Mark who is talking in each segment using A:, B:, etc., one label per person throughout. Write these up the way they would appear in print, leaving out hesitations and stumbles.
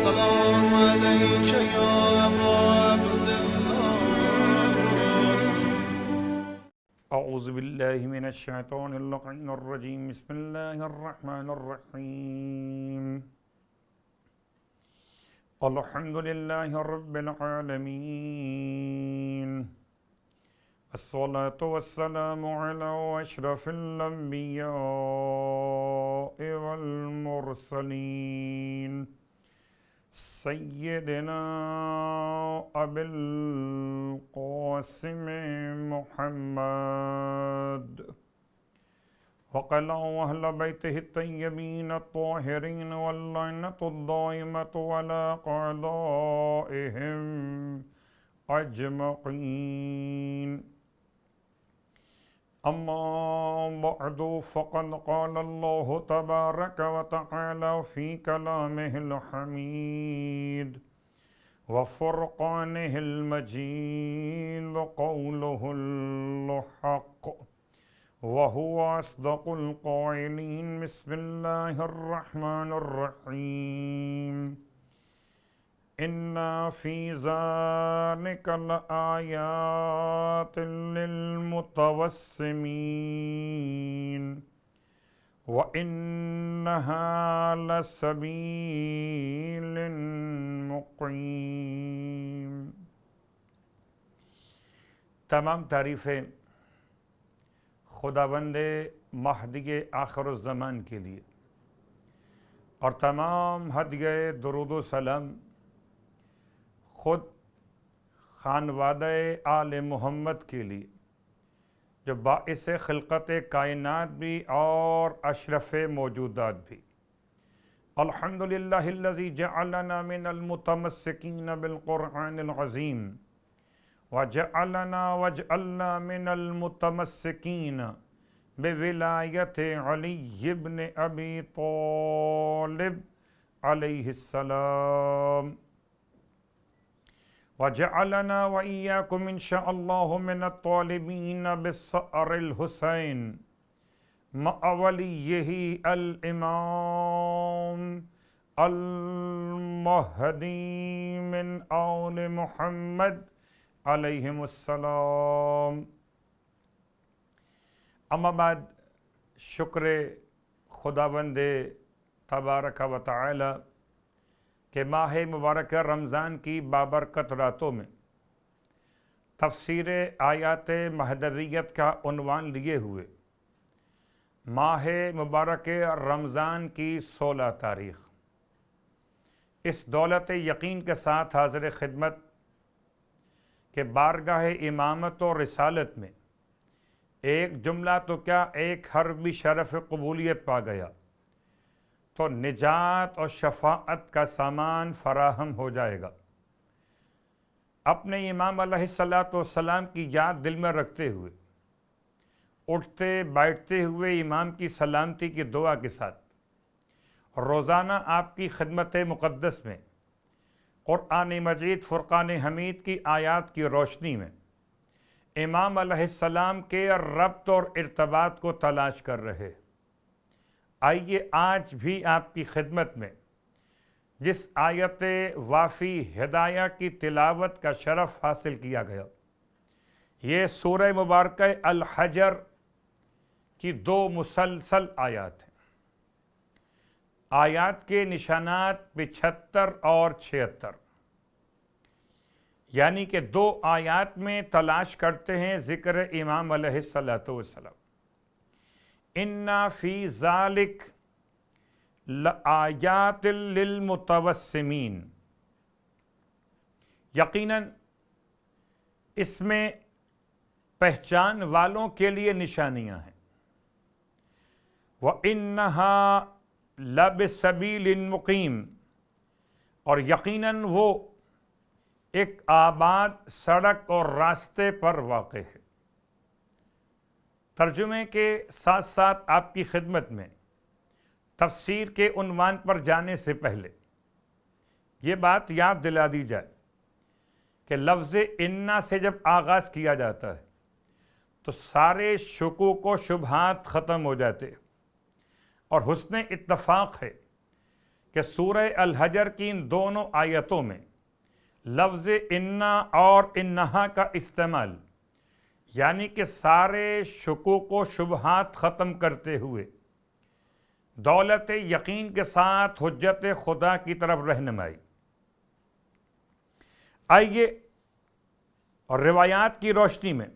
A: السلام عليك يا أبا عبد الله.
B: اعوذ باللہ من الشیطان اللعین الرجیم بسم اللہ الرحمن الرحیم الحمد للہ رب العالمین الصلاة والسلام علی اشرف الانبیاء والمرسلین سیدنا ابی القاسم محمد وقال اہل بیتہ الطیبین الطاہرین واللعنۃ الدائمۃ علی اعدائہم اجمعین. اما بعد فقد قال اللہ تبارک وتعالی فی کلامہ الحمید وفرقانہ المجید قولہ الحق وهو اصدق القائلین. بسم اللہ الرحمن الرحیم اِنَّ فِي ذَلِكَ لَآيَاتٍ لِلْمُتَوَسِّمِينَ وَإِنَّهَا لَسَبِيلٌ مُقِيمٌ. تمام تعریفیں خداوند مہدی آخر الزمان کے لیے اور تمام ہدیہ درود و سلام خود خانوادہ آل محمد کے لیے جو باعث خلقت کائنات بھی اور اشرف موجودات بھی. الحمدللہ الذی جعلنا من المتمسکین بالقرآن العظیم وجعلنا من المتمسکین بولایت علی بن ابی طالب علیہ السلام وجعلنا وإياكم إن شاء الله من الطالبين بالثأر الحسين مع وليه الإمام المهدي من آل محمد علیہم السلام. اما بعد شکر خداوند تبارک و تعالی کہ ماہ مبارکہ رمضان کی بابرکت راتوں میں تفسیر آیات مہدویت کا عنوان لیے ہوئے ماہ مبارک رمضان کی 16 تاریخ اس دولت یقین کے ساتھ حاضر خدمت کہ بارگاہ امامت و رسالت میں ایک جملہ تو کیا ایک حرف بھی شرف قبولیت پا گیا تو نجات اور شفاعت کا سامان فراہم ہو جائے گا. اپنے امام علیہ السلام کی یاد دل میں رکھتے ہوئے اٹھتے بیٹھتے ہوئے امام کی سلامتی کی دعا کے ساتھ روزانہ آپ کی خدمت مقدس میں قرآن مجید فرقان حمید کی آیات کی روشنی میں امام علیہ السلام کے ربط اور ارتباط کو تلاش کر رہے. آئیے آج بھی آپ کی خدمت میں جس آیت وافی ہدایہ کی تلاوت کا شرف حاصل کیا گیا یہ سورہ مبارکہ الحجر کی 2 مسلسل آیات ہیں. آیات کے نشانات 75 اور 76 یعنی کہ 2 آیات میں تلاش کرتے ہیں ذکر امام علیہ السلام. اِنَّ فِي ذَلِكَ لَآیَاتٍ لِلْمُتَوَسِّمِينَ یقیناً اس میں پہچان والوں کے لیے نشانیاں ہیں. وَإِنَّهَا لَبِسَبِيلٍ مُقِيمٍ اور یقیناً وہ ایک آباد سڑک اور راستے پر واقع ہے. ترجمے کے ساتھ ساتھ آپ کی خدمت میں تفسیر کے عنوان پر جانے سے پہلے یہ بات یاد دلا دی جائے کہ لفظ انا سے جب آغاز کیا جاتا ہے تو سارے شکوک و شبہات ختم ہو جاتے اور حسن اتفاق ہے کہ سورہ الحجر کی ان دونوں آیتوں میں لفظ انا اور انہا کا استعمال، یعنی کہ سارے شکوک و شبہات ختم کرتے ہوئے دولت یقین کے ساتھ حجت خدا کی طرف رہنمائی۔ آئیے اور روایات کی روشنی میں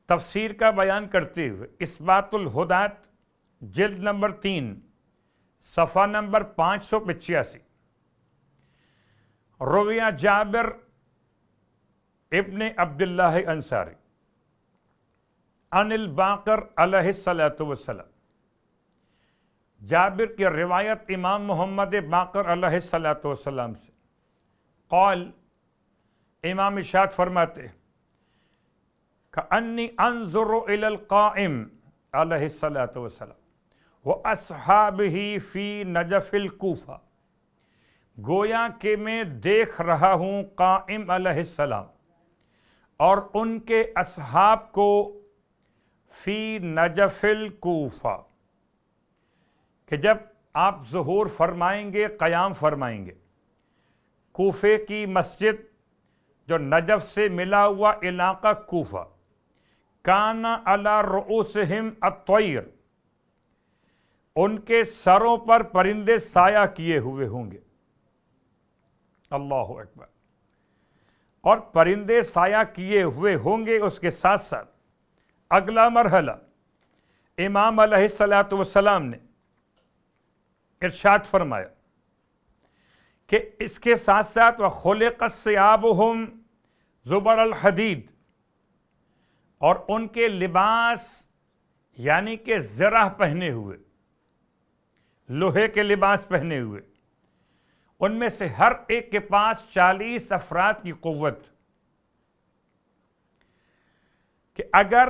B: تفسیر کا بیان کرتے ہوئے اثبات الہدات جلد نمبر 3 صفحہ نمبر 585 رویہ جابر ابن عبداللہ انصاری عن الباقر علیہ السلام، جابر کی روایت امام محمد باقر علیہ السلام سے، قال امام ارشاد فرماتے کأنی انظر الی القائم علیہ السلام واصحابہ فی نجف الکوفہ، گویا کہ میں دیکھ رہا ہوں قائم علیہ السلام اور ان کے اصحاب کو فی نجف الکوفہ، کہ جب آپ ظہور فرمائیں گے، قیام فرمائیں گے، کوفے کی مسجد جو نجف سے ملا ہوا علاقہ کوفہ، کان علی رؤوسہم الطیر، ان کے سروں پر پرندے سایہ کیے ہوئے ہوں گے۔ اللہ اکبر۔ اور پرندے سایہ کیے ہوئے ہوں گے، اس کے ساتھ ساتھ اگلا مرحلہ امام علیہ السلام نے ارشاد فرمایا کہ اس کے ساتھ ساتھ وَخُلِقَتْ ثِيَابُهُمْ زُبَرَ الْحَدِيدِ، اور ان کے لباس یعنی کہ زرہ پہنے ہوئے، لوہے کے لباس پہنے ہوئے، ان میں سے ہر ایک کے پاس 40 افراد کی قوت، کہ اگر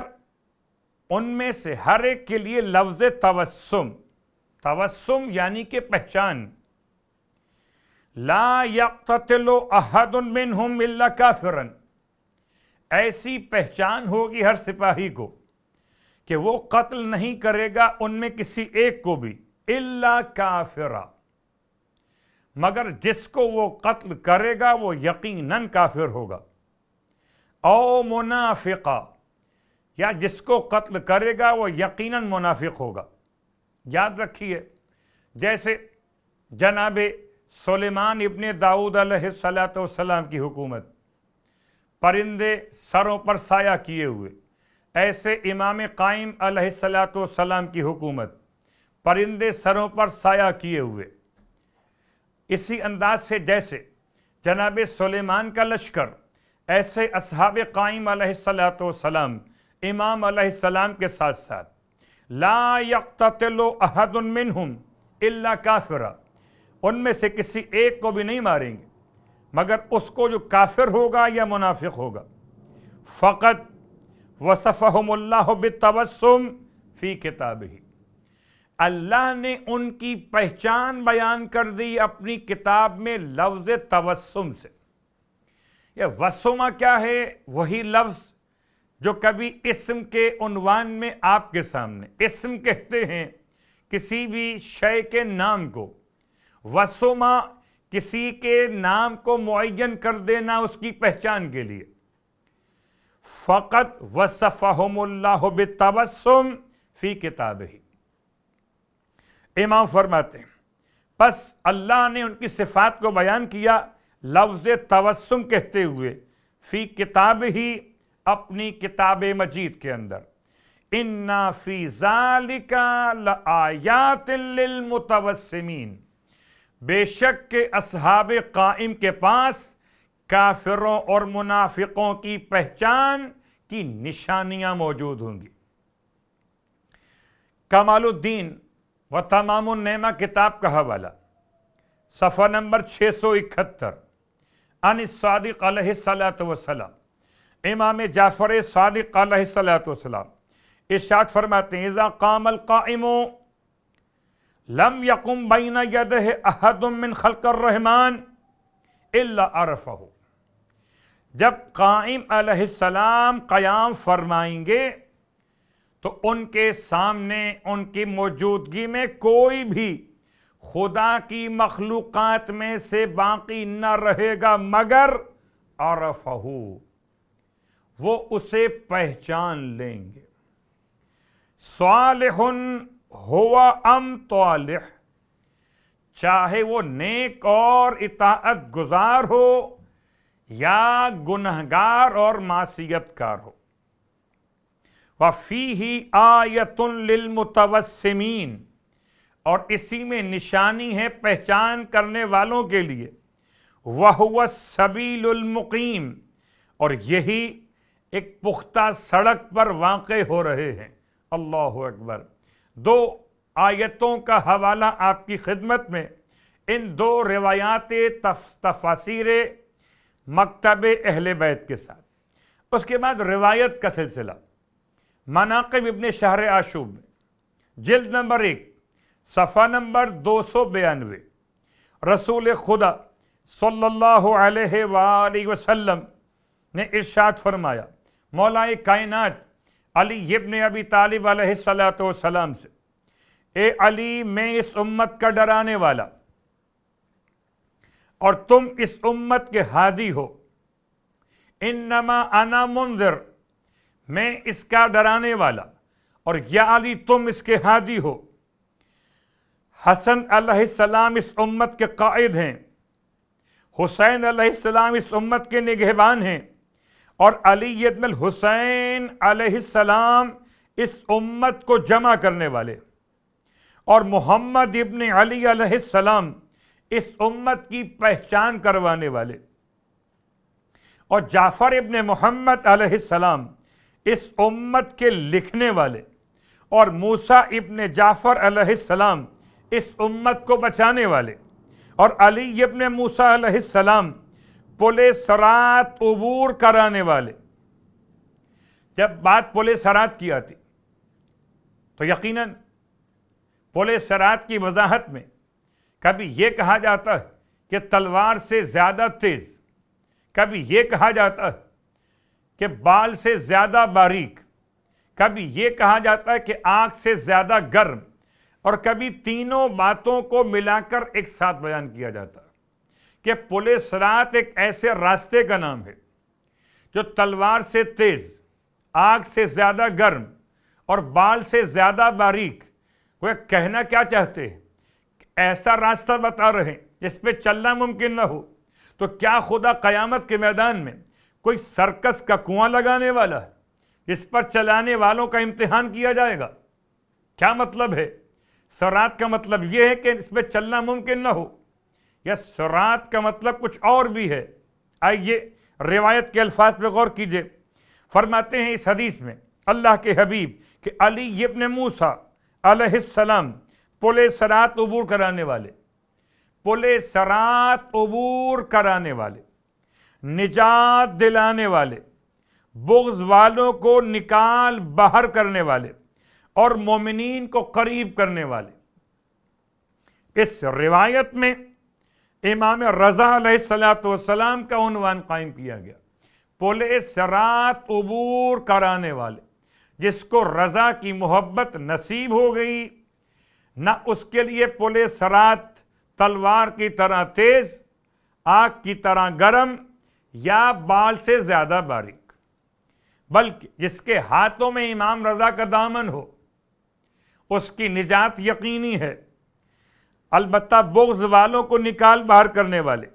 B: ان میں سے ہر ایک کے لیے لفظ تبسم یعنی کہ پہچان، لا یقتتل احد منہم الا کافرا، ایسی پہچان ہوگی ہر سپاہی کو کہ وہ قتل نہیں کرے گا ان میں کسی ایک کو بھی، الا کافرا، مگر جس کو وہ قتل کرے گا وہ یقیناً کافر ہوگا، او منافقا، یا جس کو قتل کرے گا وہ یقیناً منافق ہوگا۔ یاد رکھیے، جیسے جناب سلیمان ابن داؤد علیہ السلام کی حکومت، پرندے سروں پر سایہ کیے ہوئے، ایسے امام قائم علیہ السلام کی حکومت، پرندے سروں پر سایہ کیے ہوئے۔ اسی انداز سے جیسے جناب سلیمان کا لشکر، ایسے اصحاب قائم علیہ السلام امام علیہ السلام کے ساتھ ساتھ، لا یقتتل احد منہم الا کافرا، ان میں سے کسی ایک کو بھی نہیں ماریں گے مگر اس کو جو کافر ہوگا یا منافق ہوگا۔ فقط وصفہم اللہ بالتبسم فی کتابہ، اللہ نے ان کی پہچان بیان کر دی اپنی کتاب میں لفظ تبسم سے۔ یہ وسمہ کیا ہے؟ وہی لفظ جو کبھی اسم کے عنوان میں آپ کے سامنے، اسم کہتے ہیں کسی بھی شے کے نام کو، وسمہ کسی کے نام کو معین کر دینا اس کی پہچان کے لیے۔ فقط وصفہم اللہ بالتبسم فی کتابہ، امام فرماتے ہیں پس اللہ نے ان کی صفات کو بیان کیا لفظ تبسم کہتے ہوئے، فی کتاب ہی، اپنی کتاب مجید کے اندر، اِنَّا فِي ذَلِكَ لَآيَاتٍ لِّلْمُتَبَسِّمِينَ، بے شک کہ اصحاب قائم کے پاس کافروں اور منافقوں کی پہچان کی نشانیاں موجود ہوں گی۔ کمال الدین و تمام النعمہ کتاب کا حوالہ، صفحہ نمبر 671، عن الصادق علیہ السلام، امام جعفر صادق علیہ السلام ارشاد فرماتے ہیں اذا قام القائم لم یقم بین یدہ احد من خلق الرحمن الا عرفہ، جب قائم علیہ السلام قیام فرمائیں گے تو ان کے سامنے ان کی موجودگی میں کوئی بھی خدا کی مخلوقات میں سے باقی نہ رہے گا مگر عرفہ، وہ اسے پہچان لیں گے۔ صالح ہوا ام طالح، چاہے وہ نیک اور اطاعت گزار ہو یا گنہگار اور معصیت کار ہو۔ وَفِيهِ آیَةٌ لِلْمُتَوَسِّمِينَ، اور اسی میں نشانی ہے پہچان کرنے والوں کے لیے۔ وَهُوَ السَّبِيلُ الْمُقِيمُ، اور یہی ایک پختہ سڑک پر واقع ہو رہے ہیں۔ اللہ اکبر۔ دو آیتوں کا حوالہ آپ کی خدمت میں، ان دو روایات تفاسیر مکتب اہل بیت کے ساتھ۔ اس کے بعد روایت کا سلسلہ مناقب ابن شہر آشوب میں، جلد نمبر 1 صفحہ نمبر 292، رسول خدا صلی اللہ علیہ وآلہ وسلم نے ارشاد فرمایا، مولا کائنات علی ابن ابی طالب علیہ السلام سے، اے علی، میں اس امت کا ڈرانے والا اور تم اس امت کے ہادی ہو۔ انما انا منذر، میں اس کا ڈرانے والا، اور یا علی تم اس کے ہادی ہو۔ حسن علیہ السلام اس امت کے قائد ہیں، حسین علیہ السلام اس امت کے نگہبان ہیں، اور علی ابن الحسین علیہ السلام اس امت کو جمع کرنے والے، اور محمد ابن علی علیہ السلام اس امت کی پہچان کروانے والے، اور جعفر ابن محمد علیہ السلام اس امت کے لکھنے والے، اور موسیٰ ابن جعفر علیہ السلام اس امت کو بچانے والے، اور علی ابن موسیٰ علیہ السلام پل صراط عبور کرانے والے۔ جب بات پل صراط کی آتی تو یقیناً پل صراط کی وضاحت میں کبھی یہ کہا جاتا ہے کہ تلوار سے زیادہ تیز، کبھی یہ کہا جاتا ہے کہ بال سے زیادہ باریک، کبھی یہ کہا جاتا ہے کہ آگ سے زیادہ گرم، اور کبھی تینوں باتوں کو ملا کر ایک ساتھ بیان کیا جاتا ہے کہ پل صراط ایک ایسے راستے کا نام ہے جو تلوار سے تیز، آگ سے زیادہ گرم اور بال سے زیادہ باریک۔ وہ کہنا کیا چاہتے ہیں؟ ایسا راستہ بتا رہے ہیں جس پہ چلنا ممکن نہ ہو۔ تو کیا خدا قیامت کے میدان میں کوئی سرکس کا کنواں لگانے والا ہے جس پر چلانے والوں کا امتحان کیا جائے گا؟ کیا مطلب ہے؟ صراط کا مطلب یہ ہے کہ اس پہ چلنا ممکن نہ ہو، یا صراط کا مطلب کچھ اور بھی ہے؟ آئیے روایت کے الفاظ پہ غور کیجئے۔ فرماتے ہیں اس حدیث میں اللہ کے حبیب کہ علی ابن موسیٰ علیہ السلام پل صراط عبور کرانے والے، پل صراط عبور کرانے والے، نجات دلانے والے، بغض والوں کو نکال باہر کرنے والے، اور مومنین کو قریب کرنے والے۔ اس روایت میں امام رضا علیہ السلام کا عنوان قائم کیا گیا، پل صراط عبور کرانے والے۔ جس کو رضا کی محبت نصیب ہو گئی، نہ اس کے لیے پل صراط تلوار کی طرح تیز، آگ کی طرح گرم یا بال سے زیادہ باریک، بلکہ جس کے ہاتھوں میں امام رضا کا دامن ہو اس کی نجات یقینی ہے۔ البتہ بغض والوں کو نکال باہر کرنے والے،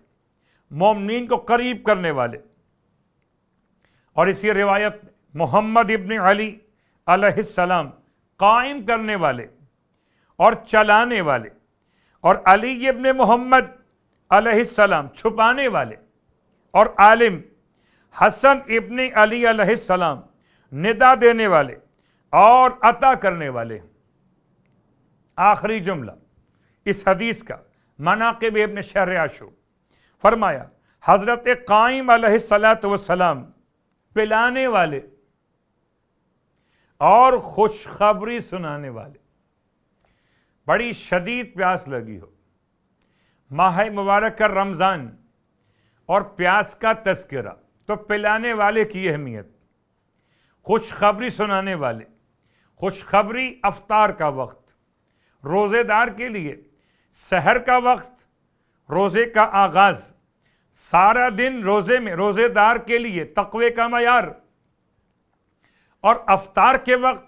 B: مومنین کو قریب کرنے والے، اور اسی روایت میں محمد ابن علی علیہ السلام قائم کرنے والے اور چلانے والے، اور علی ابن محمد علیہ السلام چھپانے والے، اور عالم حسن ابن علی علیہ السلام ندا دینے والے اور عطا کرنے والے۔ آخری جملہ اس حدیث کا مناقب ابن شہر آشوب، فرمایا حضرت قائم علیہ السلام پلانے والے اور خوشخبری سنانے والے۔ بڑی شدید پیاس لگی ہو، ماہ مبارک کا رمضان اور پیاس کا تذکرہ، تو پلانے والے کی اہمیت، خوشخبری سنانے والے۔ خوشخبری افطار کا وقت، روزے دار کے لیے سحر کا وقت روزے کا آغاز، سارا دن روزے میں روزے دار کے لیے تقوی کا معیار، اور افطار کے وقت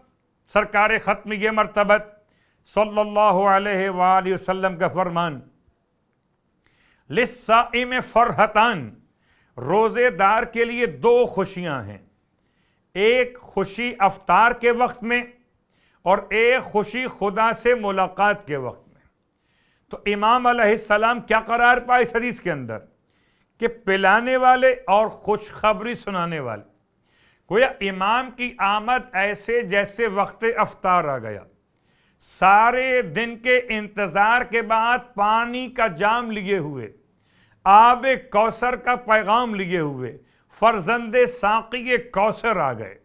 B: سرکار ختمیہ مرتبت صلی اللہ علیہ وآلہ وسلم کا فرمان، للصائم فرحتان، روزے دار کے لیے دو خوشیاں ہیں، ایک خوشی افطار کے وقت میں اور ایک خوشی خدا سے ملاقات کے وقت میں۔ تو امام علیہ السلام کیا قرار پائے اس حدیث کے اندر کہ پلانے والے اور خوشخبری سنانے والے، گویا امام کی آمد ایسے جیسے وقت افطار آ گیا، سارے دن کے انتظار کے بعد پانی کا جام لیے ہوئے، آب کوثر کا پیغام لیے ہوئے فرزند ساقی کوثر آ گئے،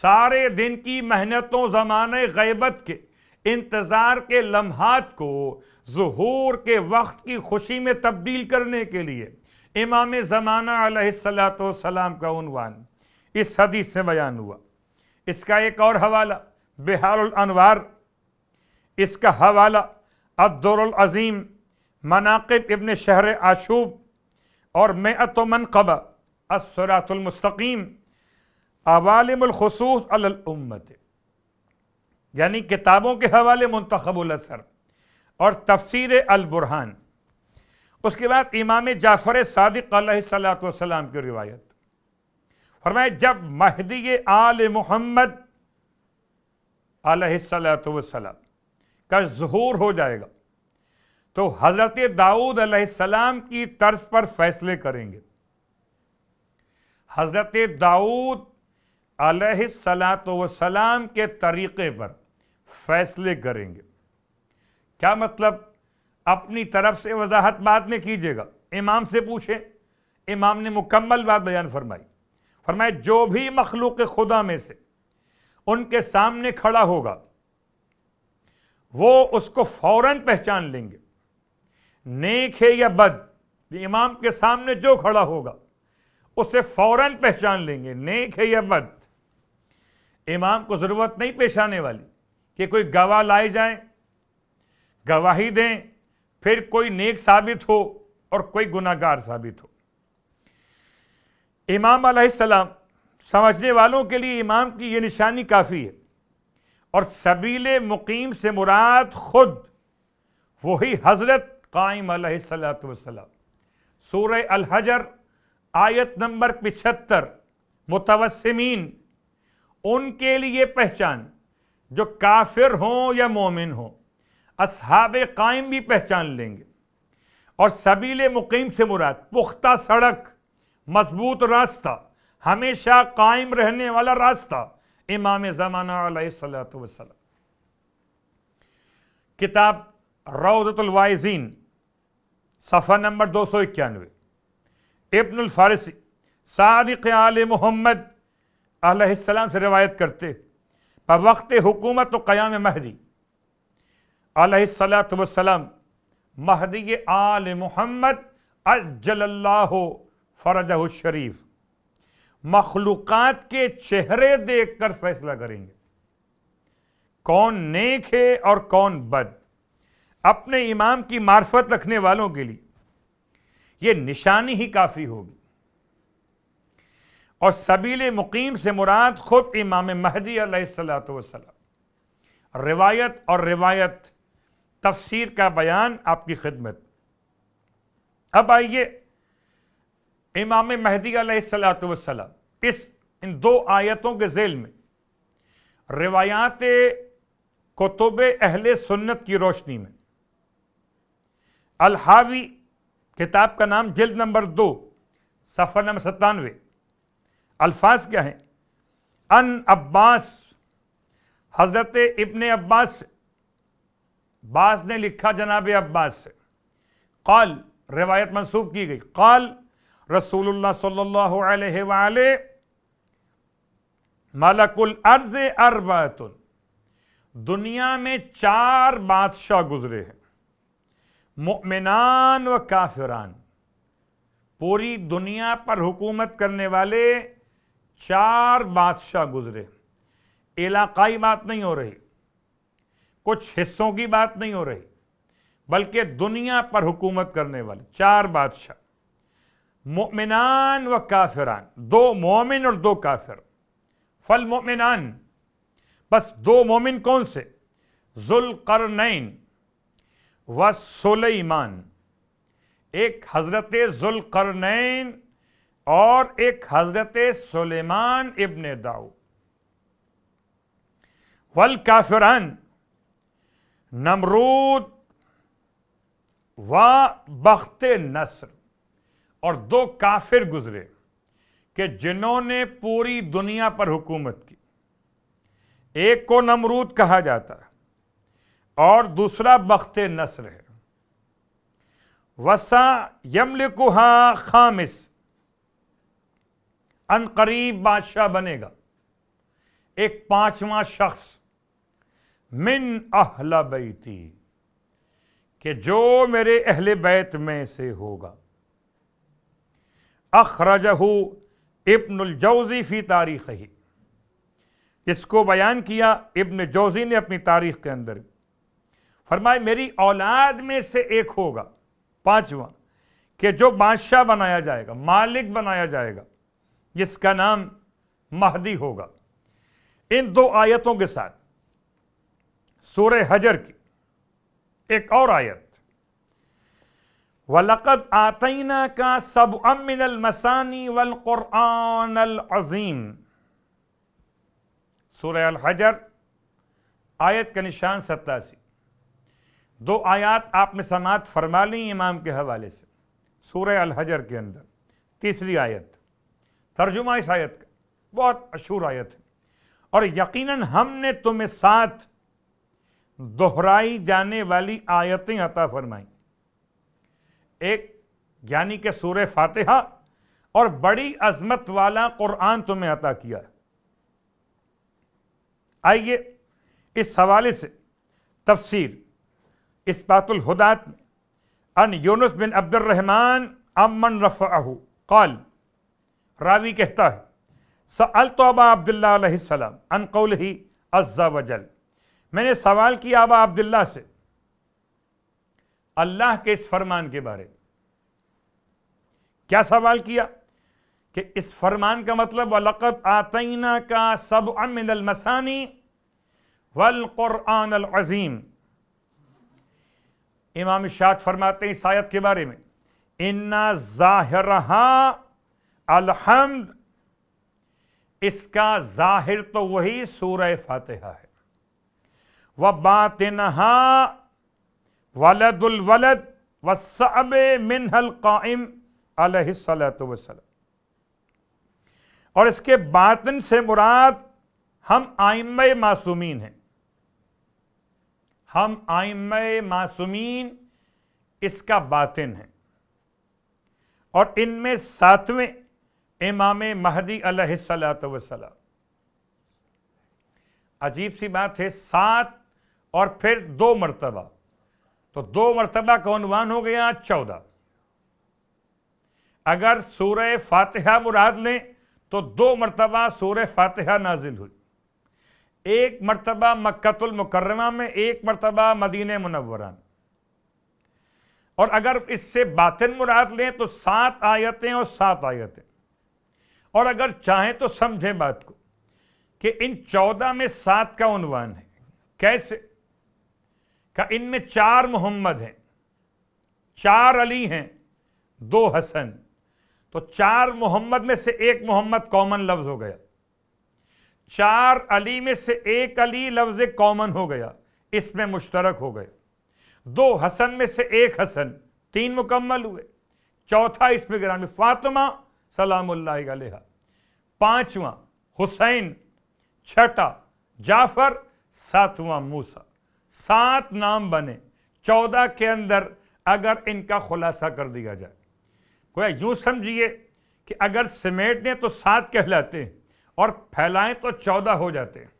B: سارے دن کی محنتوں زمانے غیبت کے انتظار کے لمحات کو ظہور کے وقت کی خوشی میں تبدیل کرنے کے لیے امام زمانہ علیہ السلام کا عنوان اس حدیث میں بیان ہوا۔ اس کا ایک اور حوالہ بحار الانوار، اس کا حوالہ الدر العظیم، مناقب ابن شہر آشوب اور مئۃ منقبہ الصراط المستقیم، عوالم الخصوص علی الامت، یعنی کتابوں کے حوالے منتخب الاثر اور تفسیر البرہان۔ اس کے بعد امام جعفر صادق علیہ السلام کی روایت، فرمایا جب مہدی آل محمد علیہ السلام کا ظہور ہو جائے گا تو حضرت داؤد علیہ السلام کی طرز پر فیصلے کریں گے، حضرت داؤد علیہ السلام کے طریقے پر فیصلے کریں گے۔ کیا مطلب؟ اپنی طرف سے وضاحت بعد میں کیجیے گا، امام سے پوچھیں، امام نے مکمل بات بیان فرمائی، فرمایا جو بھی مخلوق خدا میں سے ان کے سامنے کھڑا ہوگا وہ اس کو فوراً پہچان لیں گے، نیک ہے یا بد، امام کے سامنے جو کھڑا ہوگا اسے فوراً پہچان لیں گے، نیک ہے یا بد۔ امام کو ضرورت نہیں پیش آنے والی کہ کوئی گواہ لائے جائیں، گواہی دیں، پھر کوئی نیک ثابت ہو اور کوئی گناہگار ثابت ہو۔ امام علیہ السلام سمجھنے والوں کے لیے امام کی یہ نشانی کافی ہے، اور سبیل مقیم سے مراد خود وہی حضرت قائم علیہ السلام۔ سورہ الحجر آیت نمبر 75، متوسمین، ان کے لیے پہچان جو کافر ہوں یا مومن ہوں، اصحاب قائم بھی پہچان لیں گے، اور سبیل مقیم سے مراد پختہ سڑک، مضبوط راستہ، ہمیشہ قائم رہنے والا راستہ امام زمانہ علیہ السلام۔ کتاب روضۃ الواعظین، صفحہ نمبر 291، ابن الفارسی صادق آل محمد علیہ السلام سے روایت کرتے، وقت حکومت و قیام مہدی علیہ السلام، مہدی آل محمد عجل اللہ فرجہ الشریف مخلوقات کے چہرے دیکھ کر فیصلہ کریں گے کون نیک ہے اور کون بد۔ اپنے امام کی معرفت رکھنے والوں کے لیے یہ نشانی ہی کافی ہوگی، اور سبیل مقیم سے مراد خود امام مہدی علیہ السلام۔ روایت اور روایت تفسیر کا بیان آپ کی خدمت۔ اب آئیے امام مہدی علیہ السلام ان دو آیتوں کے ذیل میں روایات کتب اہل سنت کی روشنی میں، الحاوی کتاب کا نام، جلد نمبر 2، صفحہ نمبر 97، الفاظ کیا ہیں؟ ان عباس، حضرت ابن عباس سے، بعض نے لکھا جناب عباس سے، قال، روایت منسوب کی گئی، قال رسول اللہ صلی اللہ علیہ وآلہ، ملک الارض اربعۃ، دنیا میں 4 بادشاہ گزرے ہیں، مؤمنان و کافران، پوری دنیا پر حکومت کرنے والے 4 بادشاہ گزرے۔ علاقائی بات نہیں ہو رہی، کچھ حصوں کی بات نہیں ہو رہی، بلکہ دنیا پر حکومت کرنے والے 4 بادشاہ، مؤمنان و کافران، 2 مومن اور 2 کافر۔ فالمؤمنان، بس 2 مومن کون سے؟ ذوالقرنین و سلیمان، ایک حضرت ذوالقرنین اور ایک حضرت سلیمان ابن داؤد۔ والکافران، نمرود و بخت نصر، اور 2 کافر گزرے کہ جنہوں نے پوری دنیا پر حکومت کی۔ ایک کو نمرود کہا جاتا ہے اور دوسرا بخت نصر ہے۔ وسا یملکھا خامس، ان قریب بادشاہ بنے گا ایک 5واں شخص، من اہل بیتی، کہ جو میرے اہل بیت میں سے ہوگا۔ اخرجہ ابن الجوزی فی تاریخہ، اس کو بیان کیا ابن جوزی نے اپنی تاریخ کے اندر۔ فرمائے میری اولاد میں سے ایک ہوگا 5واں، کہ جو بادشاہ بنایا جائے گا، مالک بنایا جائے گا، جس کا نام مہدی ہوگا۔ ان 2 آیتوں کے ساتھ سورہ حجر کی ایک اور آیت، وَلَقَدْ آتَيْنَاكَ سَبْعًا مِّنَ الْمَثَانِي وَالْقُرْآنَ الْعَظِيمِ، سورہ الحجر آیت کا نشان 87۔ 2 آیات آپ نے سماعت فرما لی امام کے حوالے سے، سورہ الحجر کے اندر 3ری آیت، ترجمہ اس آیت کا بہت مشہور آیت ہے، اور یقیناً ہم نے تمہیں 7 دہرائی جانے والی آیتیں عطا فرمائیں، ایک یعنی کہ سورہ فاتحہ، اور بڑی عظمت والا قرآن تمہیں عطا کیا ہے۔ آئیے اس حوالے سے تفسیر اثبات الہدات میں، ان یونس بن عبد الرحمن امن رفعہ قال، راوی کہتا ہے سألت ابا عبداللہ علیہ السلام عن قولہ عز وجل، میں نے سوال کیا ابا عبداللہ سے اللہ کے اس فرمان کے بارے میں۔ کیا سوال کیا؟ کہ اس فرمان کا مطلب وَلَقَدْ آتَيْنَاكَ سَبْعًا مِّنَ الْمَثَانِي وَالْقُرْآنَ الْعَظِيمِ۔ امام شاعر فرماتے ہیں اس آیت کے بارے میں، اِنَّا ظَاهِرَهَا الحمد، اس کا ظاہر تو وہی سورہ فاتحہ ہے، وَبَاطِنَهَا ولد الولد والصعب منہ القائم علیہ الصلاۃ والسلام، اور اس کے باطن سے مراد ہم ائمہ معصومین ہیں، ہم ائمہ معصومین اس کا باطن ہے، اور ان میں 7ویں امام مہدی علیہ الصلاۃ والسلام۔ عجیب سی بات ہے، 7 اور پھر 2 مرتبہ، تو 2 مرتبہ کا عنوان ہو گیا 14۔ اگر سورہ فاتحہ مراد لیں تو 2 مرتبہ سورہ فاتحہ نازل ہوئی، 1 مرتبہ مکۃ المکرمہ میں، 1 مرتبہ مدینہ منورہ میں۔ اور اگر اس سے باطن مراد لیں تو 7 آیتیں اور 7 آیتیں، اور اگر چاہیں تو سمجھیں بات کو کہ ان 14 میں 7 کا عنوان ہے۔ کیسے؟ کہ ان میں 4 محمد ہیں، 4 علی ہیں، 2 حسن، تو 4 محمد میں سے 1 محمد کامن لفظ ہو گیا، 4 علی میں سے 1 علی لفظ کامن ہو گیا، اس میں مشترک ہو گئے، 2 حسن میں سے 1 حسن، 3 مکمل ہوئے، چوتھا اس میں گرامی فاطمہ سلام اللہ علیہا، 5واں حسین، 6واں جعفر، 7واں موسیٰ۔ 7 نام بنے 14 کے اندر اگر ان کا خلاصہ کر دیا جائے۔ گویا یوں سمجھیے کہ اگر سمیٹ دیں تو 7 کہلاتے ہیں اور پھیلائیں تو 14 ہو جاتے ہیں۔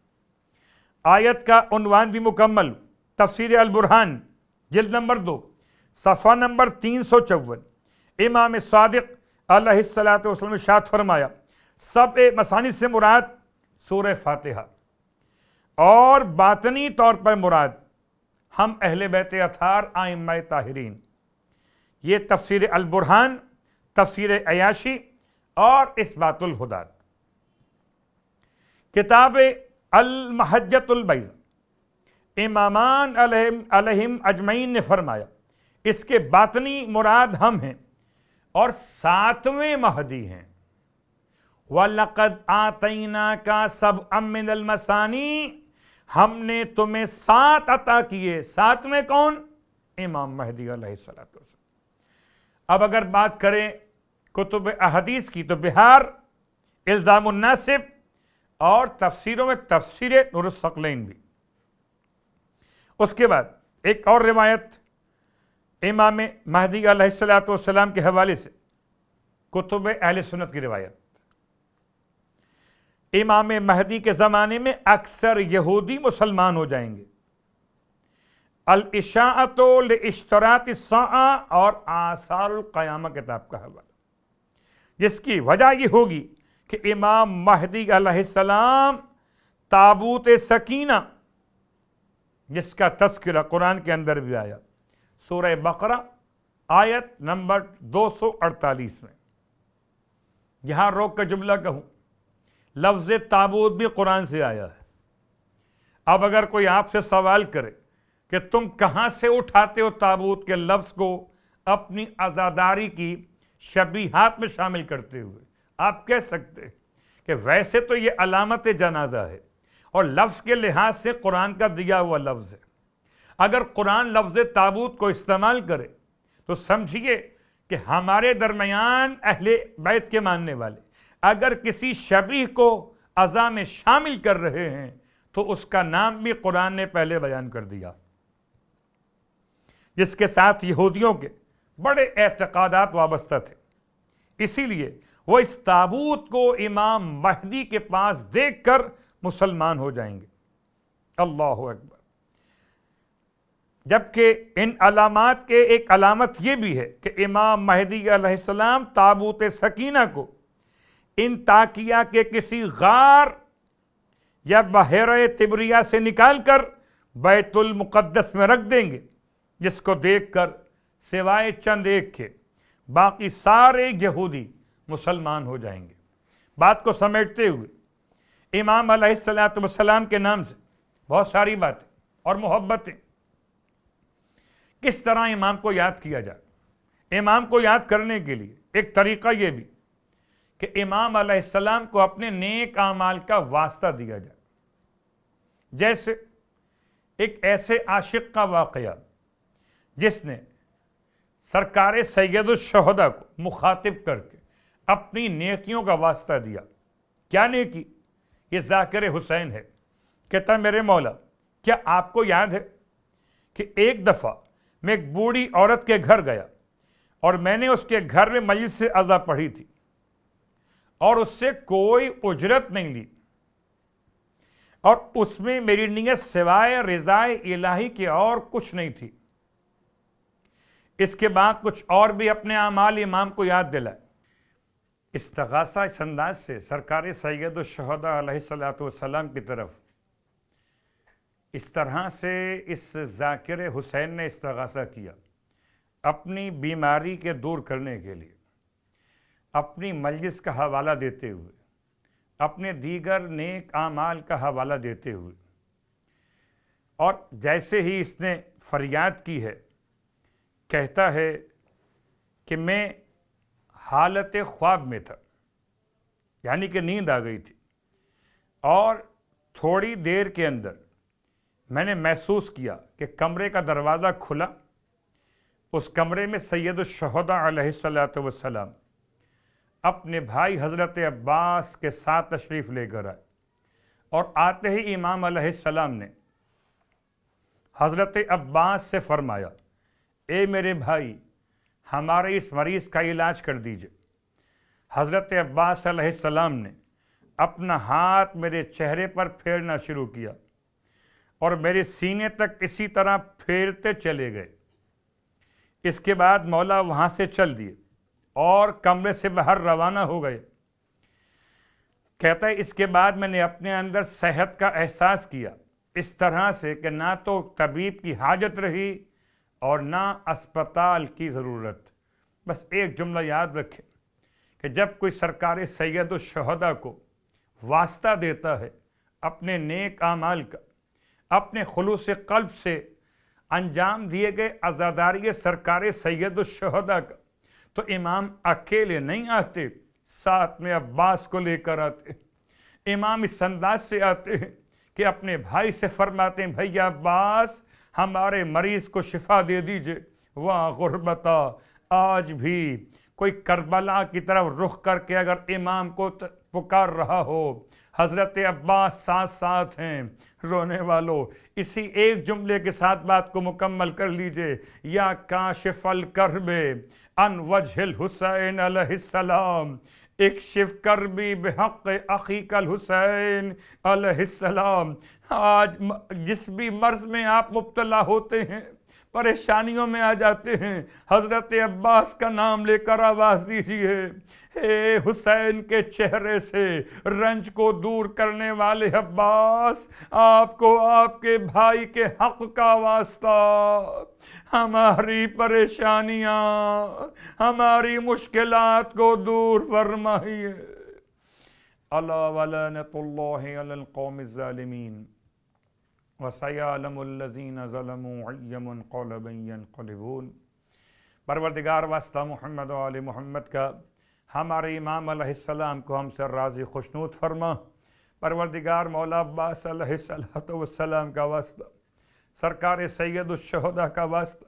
B: آیت کا عنوان بھی مکمل، تفسیر البرہان جلد نمبر 2 صفحہ نمبر 354، امام صادق علیہ الصلوۃ والسلام نے ارشاد فرمایا سبع مثانی سے مراد سورہ فاتحہ، اور باطنی طور پر مراد ہم اہل بیت اطہار ائمہ طاہرین۔ یہ تفسیر البرہان، تفسیر عیاشی اور اثبات الہدات۔ کتاب المحجۃ البیضاء، امامان علیہم اجمعین نے فرمایا اس کے باطنی مراد ہم ہیں اور 7ویں مہدی ہیں۔ وَلَقَدْ آتَيْنَاكَ سَبْعًا مِّنَ الْمَثَانِي، ہم نے تمہیں 7 عطا کیے۔ 7ویں کون؟ امام مہدی علیہ السلام۔ اب اگر بات کریں کتب احادیث کی تو بہار، الزام الناسب اور تفسیروں میں تفسیر نور الثقلین بھی۔ اس کے بعد ایک اور روایت امام مہدی علیہ السلام کے حوالے سے، کتب اہل سنت کی روایت، امام مہدی کے زمانے میں اکثر یہودی مسلمان ہو جائیں گے۔ الاشاعۃ لاشتراط الساعہ اور آثار القیامہ کتاب کا حوالہ، جس کی وجہ یہ ہوگی کہ امام مہدی علیہ السلام تابوت سکینہ، جس کا تذکرہ قرآن کے اندر بھی آیا، سورہ بقرہ آیت نمبر 248 میں۔ یہاں روک کا جملہ کہوں، لفظ تابوت بھی قرآن سے آیا ہے۔ اب اگر کوئی آپ سے سوال کرے کہ تم کہاں سے اٹھاتے ہو تابوت کے لفظ کو اپنی عزاداری کی شبیہات میں شامل کرتے ہوئے، آپ کہہ سکتے ہیں کہ ویسے تو یہ علامت جنازہ ہے اور لفظ کے لحاظ سے قرآن کا دیا ہوا لفظ ہے۔ اگر قرآن لفظ تابوت کو استعمال کرے تو سمجھیے کہ ہمارے درمیان اہل بیت کے ماننے والے اگر کسی شبیہ کو عزا میں شامل کر رہے ہیں تو اس کا نام بھی قرآن نے پہلے بیان کر دیا، جس کے ساتھ یہودیوں کے بڑے اعتقادات وابستہ تھے۔ اسی لیے وہ اس تابوت کو امام مہدی کے پاس دیکھ کر مسلمان ہو جائیں گے۔ اللہ اکبر۔ جبکہ ان علامات کے ایک علامت یہ بھی ہے کہ امام مہدی علیہ السلام تابوت سکینہ کو انطاکیہ کے کسی غار یا بحیرہ تبریہ سے نکال کر بیت المقدس میں رکھ دیں گے، جس کو دیکھ کر سوائے چند ایک کے باقی سارے یہودی مسلمان ہو جائیں گے۔ بات کو سمیٹتے ہوئے امام علیہ السلام کے نام سے بہت ساری باتیں اور محبتیں۔ کس طرح امام کو یاد کیا جائے؟ امام کو یاد کرنے کے لیے ایک طریقہ یہ بھی کہ امام علیہ السلام کو اپنے نیک اعمال کا واسطہ دیا جائے۔ جیسے ایک ایسے عاشق کا واقعہ جس نے سرکار سید الشہداء کو مخاطب کر کے اپنی نیکیوں کا واسطہ دیا۔ کیا نیکی؟ یہ ذاکر حسین ہے۔ کہتا میرے مولا، کیا آپ کو یاد ہے کہ ایک دفعہ میں ایک بوڑھی عورت کے گھر گیا اور میں نے اس کے گھر میں مجلس سے عزا پڑھی تھی اور اس سے کوئی اجرت نہیں لی، اور اس میں میری نیت سوائے رضائے الہی کے اور کچھ نہیں تھی۔ اس کے بعد کچھ اور بھی اپنے اعمال امام کو یاد دلائے۔ استغاثہ اس انداز سے سرکار سید الشہداء علیہ السلام کی طرف اس طرح سے اس ذاکر حسین نے استغاثہ کیا، اپنی بیماری کے دور کرنے کے لیے، اپنی مجلس کا حوالہ دیتے ہوئے، اپنے دیگر نیک اعمال کا حوالہ دیتے ہوئے، اور جیسے ہی اس نے فریاد کی ہے، کہتا ہے کہ میں حالت خواب میں تھا، یعنی کہ نیند آ گئی تھی، اور تھوڑی دیر کے اندر میں نے محسوس کیا کہ کمرے کا دروازہ کھلا۔ اس کمرے میں سید الشہداء علیہ السلام اپنے بھائی حضرت عباس کے ساتھ تشریف لے کر آئے، اور آتے ہی امام علیہ السلام نے حضرت عباس سے فرمایا، اے میرے بھائی، ہمارے اس مریض کا علاج کر دیجئے۔ حضرت عباس علیہ السلام نے اپنا ہاتھ میرے چہرے پر پھیرنا شروع کیا اور میرے سینے تک اسی طرح پھیرتے چلے گئے۔ اس کے بعد مولا وہاں سے چل دیے اور کمرے سے باہر روانہ ہو گئے۔ کہتا ہے اس کے بعد میں نے اپنے اندر صحت کا احساس کیا اس طرح سے کہ نہ تو طبیب کی حاجت رہی اور نہ اسپتال کی ضرورت۔ بس ایک جملہ یاد رکھیں کہ جب کوئی سرکار سید الشہداء کو واسطہ دیتا ہے اپنے نیک اعمال کا، اپنے خلوص قلب سے انجام دیے گئے عزاداری سرکار سید الشہداء کا، تو امام اکیلے نہیں آتے، ساتھ میں عباس کو لے کر آتے۔ امام اس انداز سے آتے ہیں کہ اپنے بھائی سے فرماتے ہیں بھائی عباس ہمارے مریض کو شفا دے دیجئے۔ واہ غربتا، آج بھی کوئی کربلا کی طرف رخ کر کے اگر امام کو پکار رہا ہو، حضرت عباس ساتھ ساتھ ہیں۔ رونے والوں اسی ایک جملے کے ساتھ بات کو مکمل کر لیجئے، یا کاشف الکرب عن وجہ الحسین علیہ السلام، اکشف کربی بحق اخیک الحسین علیہ السلام۔ آج جس بھی مرض میں آپ مبتلا ہوتے ہیں، پریشانیوں میں آ جاتے ہیں، حضرت عباس کا نام لے کر آواز دیجئے، اے حسین کے چہرے سے رنج کو دور کرنے والے عباس، آپ کو آپ کے بھائی کے حق کا واسطہ، ہماری پریشانیاں، ہماری مشکلات کو دور فرمائیے۔ الا ولعنۃ اللہ علی القوم الظالمین وسیعلم الذین ظلموا ای منقلب ینقلبون۔ پروردگار واسطہ محمد و آل محمد کا، ہمارے امام علیہ السلام کو ہم سے راضی خوشنود فرما۔ پروردگار مولا عباس علیہ السلام کا واسطہ، سرکار سید الشہداء کا واسطہ،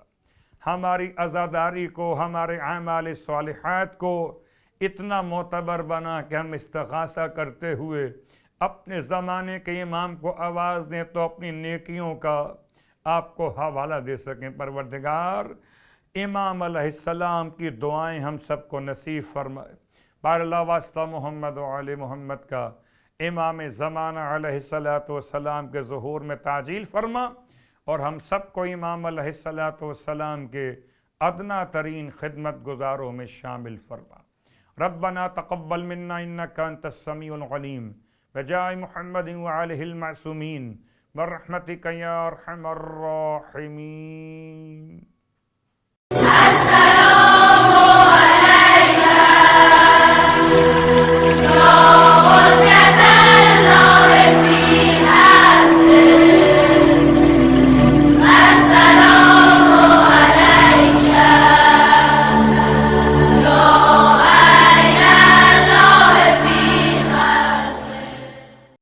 B: ہماری عزاداری کو، ہمارے اعمال صالحات کو اتنا معتبر بنا کہ ہم استغاثہ کرتے ہوئے اپنے زمانے کے امام کو آواز دیں تو اپنی نیکیوں کا آپ کو حوالہ دے سکیں۔ پروردگار امام علیہ السلام کی دعائیں ہم سب کو نصیب فرمائے۔ بار اللہ واسطہ محمد و آل محمد کا، امام زمانہ علیہ السلام کے ظہور میں تعجیل فرما، اور ہم سب کو امام علیہ السلام کے ادنا ترین خدمت گزاروں میں شامل فرما۔ ربنا تقبل منا انک انت السمیع العلیم، بجاہ محمد وآلہ المعصومین، برحمتک یا ارحم الراحمین۔
C: السلام علیکم۔